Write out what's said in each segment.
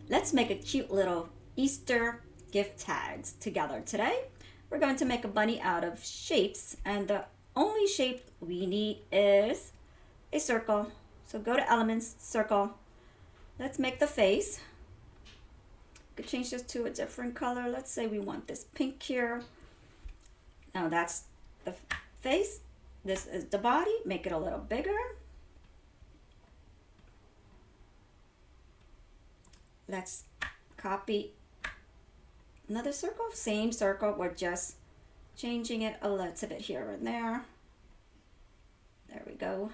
Let's make a cute little Easter gift tags together today. We're going to make a bunny out of shapes, and the only shape we need is a circle. So go to elements, circle. Let's make the face. We could change this to a different color. Let's say we want this pink here. Now that's the face. This is the body. Make it a little bigger. Let's copy another circle, same circle, we're just changing it a little bit here and there. There we go.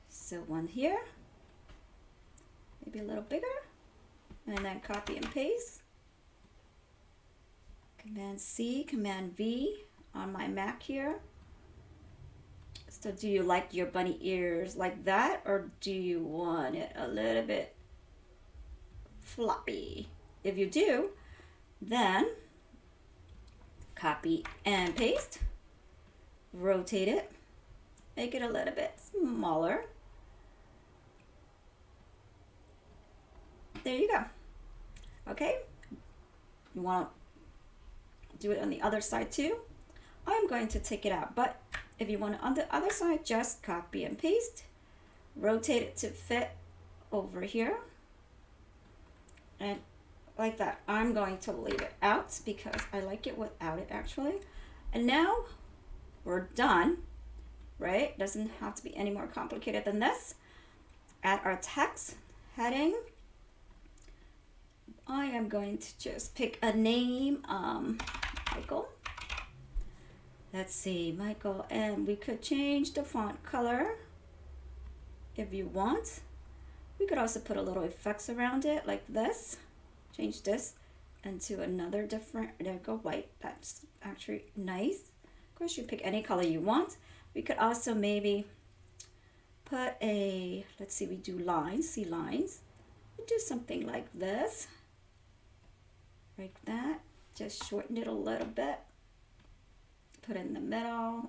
So one here, maybe a little bigger, and then copy and paste. Command C, Command V on my Mac here. So do you like your bunny ears like that, or do you want it a little bit floppy? If you do, then copy and paste, rotate it, make it a little bit smaller. There you go. Okay, you want to do it on the other side too. I'm going to take it out, but if you want it on the other side, just copy and paste, rotate it to fit over here, and like that. I'm going to leave it out because I like it without it actually. And now we're done, right? Doesn't have to be any more complicated than this. Add our text heading. I am going to just pick a name, Michael. Let's see, Michael, and we could change the font color if you want. We could also put a little effects around it like this. Change this into another different, there we go, white. That's actually nice. Of course, you pick any color you want. We could also maybe put a, let's see, we do lines, see lines. We do something like this, like that. Just shorten it a little bit. Put it in the middle.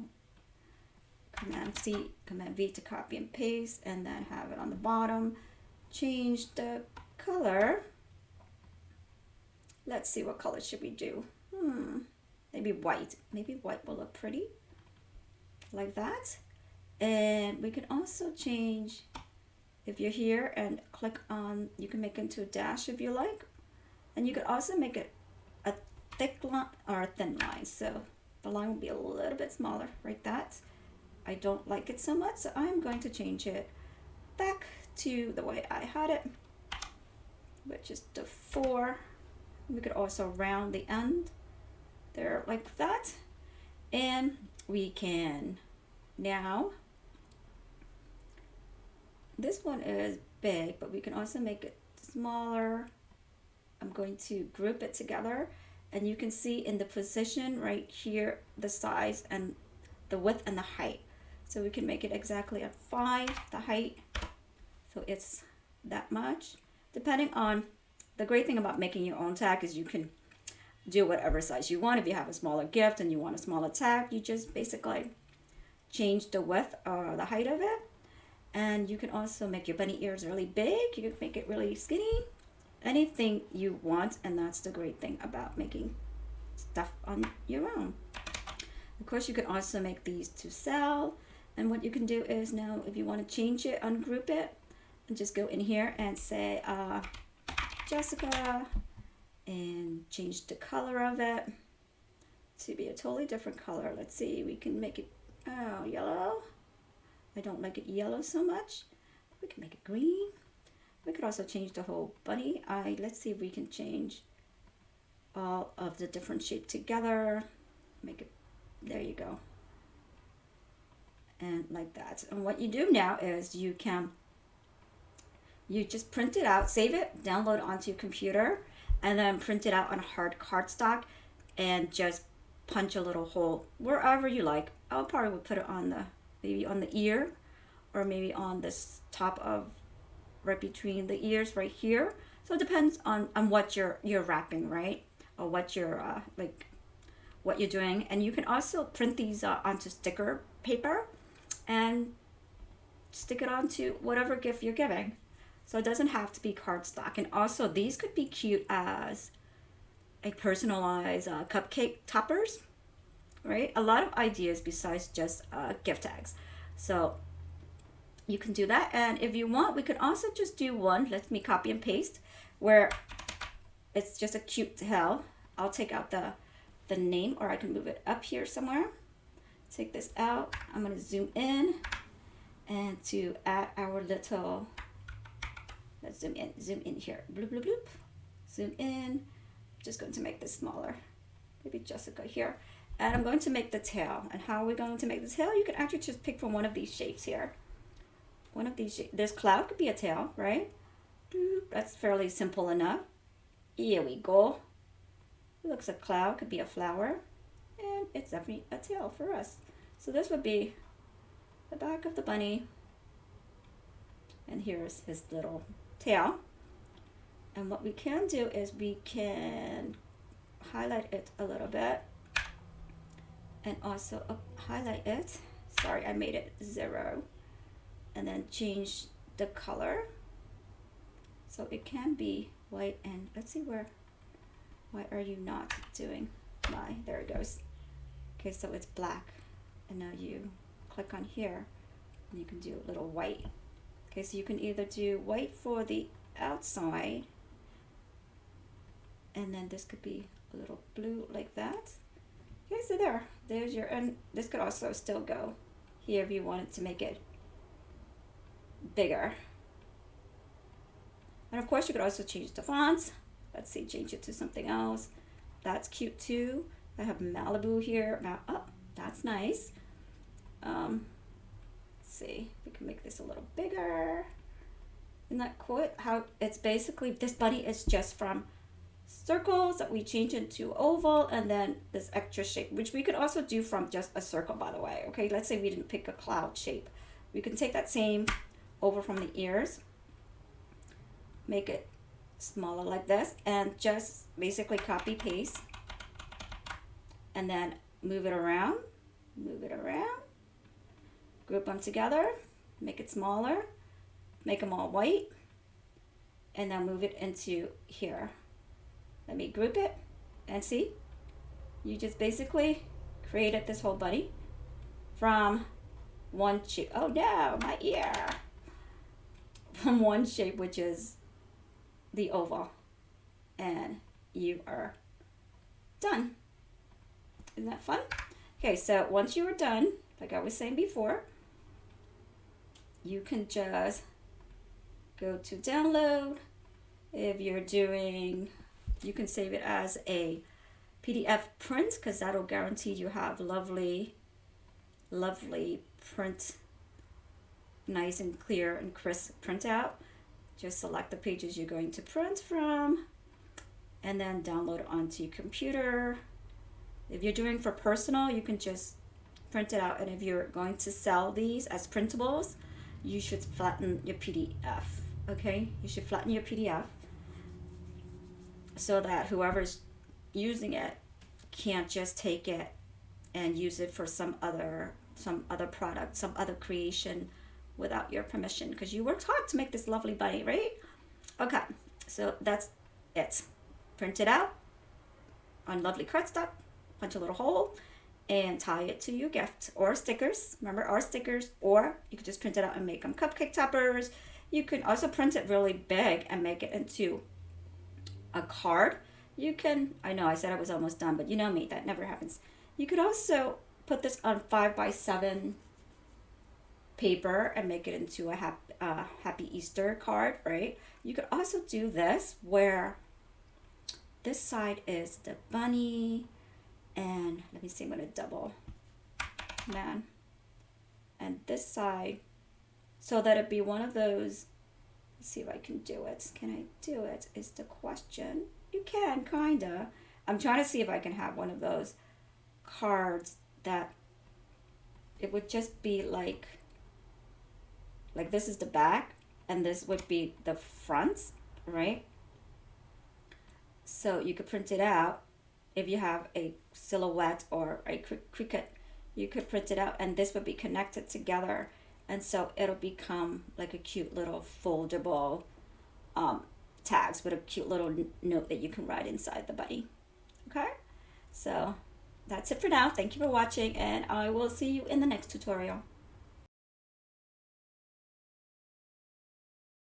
Command C, Command V to copy and paste, and then have it on the bottom. Change the color. Let's see, what color should we do? Maybe white. Maybe white will look pretty. Like that. And we can also change, if you're here and click on, you can make it into a dash if you like. And you could also make it a thick line or a thin line. So the line will be a little bit smaller, like that. I don't like it so much, so I'm going to change it back to the way I had it, which is the 4. We could also round the end there like that. And we can now, this one is big, but we can also make it smaller. I'm going to group it together, and you can see in the position right here the size and the width and the height. So we can make it exactly at 5, the height, so it's that much. Depending on, the great thing about making your own tag is you can do whatever size you want. If you have a smaller gift and you want a smaller tag, you just basically change the width or the height of it. And you can also make your bunny ears really big. You can make it really skinny. Anything you want, and that's the great thing about making stuff on your own. Of course, you can also make these to sell. And what you can do is now, if you want to change it, ungroup it, and just go in here and say Jessica, and change the color of it to be a totally different color. Let's see, we can make it yellow. I don't like it yellow so much. We can make it green. We could also change the whole bunny. Let's see if we can change all of the different shapes together. Make it, there you go. And like that. And what you do now is you just print it out, save it, download it onto your computer, and then print it out on hard cardstock and just punch a little hole wherever you like. I'll probably would put it on the, maybe on the ear, or maybe on this top of, right between the ears right here. So it depends on what you're wrapping, right? Or what you're what you're doing. And you can also print these onto sticker paper and stick it onto whatever gift you're giving. So it doesn't have to be cardstock. And also these could be cute as a personalized cupcake toppers, right? A lot of ideas besides just gift tags. So you can do that. And if you want, we could also just do one. Let me copy and paste where it's just a cute tail. I'll take out the name, or I can move it up here somewhere. Take this out. I'm going to zoom in, and to add our little, let's zoom in here. Bloop, bloop, bloop. Zoom in. I'm just going to make this smaller. Maybe Jessica here. And I'm going to make the tail. And how are we going to make the tail? You can actually just pick from one of these shapes here. One of these shapes. This cloud could be a tail, right? That's fairly simple enough. Here we go. It looks like a cloud, could be a flower. And it's definitely a tail for us. So this would be the back of the bunny. And here's his little tail. And what we can do is we can highlight it a little bit. And also highlight it. Sorry, I made it 0. And then change the color. So it can be white, and let's see why are you not doing my, there it goes. Okay, so it's black. And now you click on here and you can do a little white. Okay, so you can either do white for the outside, and then this could be a little blue like that. Okay, so there's your, and this could also still go here if you wanted to make it bigger. And of course you could also change the fonts. Let's see, change it to something else. That's cute too. I have Malibu here. Oh, that's nice. Let's see, we can make this a little bigger. Isn't that cool? How it's basically, this bunny is just from circles that we change into oval, and then this extra shape, which we could also do from just a circle, by the way. Okay, let's say we didn't pick a cloud shape. We can take that same over from the ears, make it smaller like this, and just basically copy paste, and then move it around, group them together, make it smaller, make them all white, and then move it into here. Let me group it, and see, you just basically created this whole bunny from one shape. Oh no, my ear. From one shape, which is the oval, and you are done. Isn't that fun? Okay, so once you are done, like I was saying before, you can just go to download. If you're doing, you can save it as a PDF print, because that'll guarantee you have lovely print, nice and clear and crisp printout. Just select the pages you're going to print from, and then download it onto your computer. If you're doing for personal, you can just print it out, and if you're going to sell these as printables, you should flatten your PDF. Okay, you should flatten your PDF so that whoever's using it can't just take it and use it for some other product, some other creation without your permission, because you worked hard to make this lovely bunny, right? Okay, so that's it. Print it out on lovely cardstock, punch a little hole, and tie it to your gift, or stickers. Remember, our stickers, or you could just print it out and make them cupcake toppers. You can also print it really big and make it into a card. You can, I know I said I was almost done, but you know me, that never happens. You could also put this on 5x7 paper and make it into a happy Easter card, right? You could also do this where this side is the bunny, and let me see, I'm gonna double man, and this side, so that it'd be one of those. Let's see if I can do it. Can I do it is the question. You can, kinda. I'm trying to see if I can have one of those cards that it would just be like this is the back, and this would be the front, right? So you could print it out. If you have a silhouette or a cricket, you could print it out, and this would be connected together, and so it'll become like a cute little foldable tags with a cute little note that you can write inside the buddy. Okay, so that's it for now. Thank you for watching, and I will see you in the next tutorial.